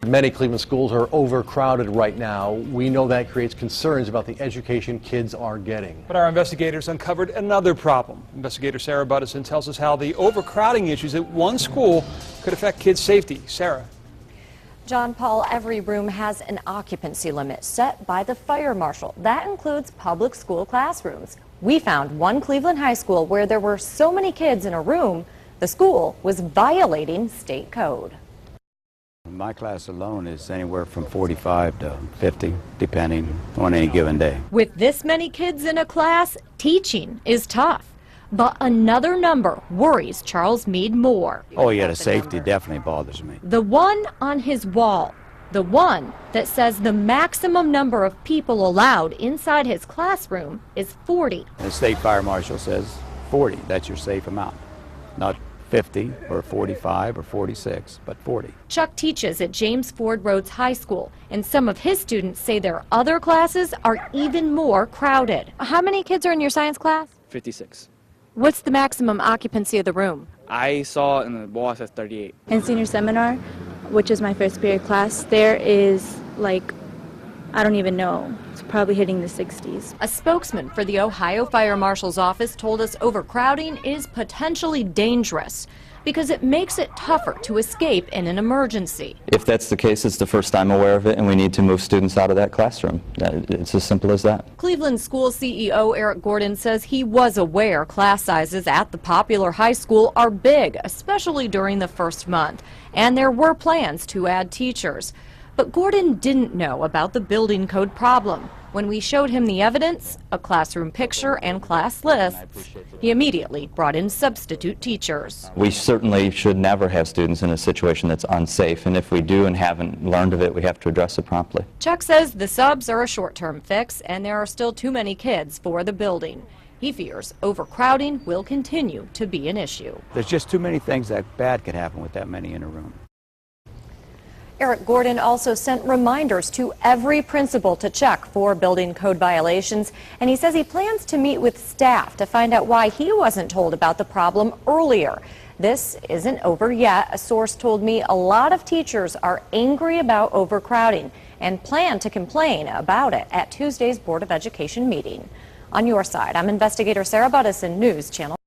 Many Cleveland schools are overcrowded right now. We know that creates concerns about the education kids are getting. But our investigators uncovered another problem. Investigator Sarah Buttison tells us how the overcrowding issues at one school could affect kids' safety. Sarah. John Paul, every room has an occupancy limit set by the fire marshal. That includes public school classrooms. We found one Cleveland high school where there were so many kids in a room, the school was violating state code. My class alone is anywhere from 45 to 50, depending on any given day. With this many kids in a class, teaching is tough. But another number worries Charles Meade more. Oh yeah, the safety definitely bothers me. The one on his wall. The one that says the maximum number of people allowed inside his classroom is 40. The state fire marshal says 40, that's your safe amount. Not 50 or 45 or 46, but 40. Chuck teaches at James Ford Rhodes High School, and some of his students say their other classes are even more crowded. How many kids are in your science class? 56. What's the maximum occupancy of the room? I saw in the wall it says 38. In senior seminar, which is my first period class, there is I don't even know. It's probably hitting the 60s. A spokesman for the Ohio Fire Marshal's office told us overcrowding is potentially dangerous because it makes it tougher to escape in an emergency. If that's the case, it's the first I'm aware of it, and we need to move students out of that classroom. It's as simple as that. Cleveland School CEO Eric Gordon says he was aware class sizes at the popular high school are big, especially during the first month, and there were plans to add teachers. But Gordon didn't know about the building code problem. When we showed him the evidence, a classroom picture and class lists, he immediately brought in substitute teachers. We certainly should never have students in a situation that's unsafe, and if we do and haven't learned of it, we have to address it promptly. Chuck says the subs are a short-term fix, and there are still too many kids for the building. He fears overcrowding will continue to be an issue. There's just too many things that bad could happen with that many in a room. Eric Gordon also sent reminders to every principal to check for building code violations, and he says he plans to meet with staff to find out why he wasn't told about the problem earlier. This isn't over yet. A source told me a lot of teachers are angry about overcrowding and plan to complain about it at Tuesday's Board of Education meeting. On your side, I'm investigator Sarah Buttison, News Channel.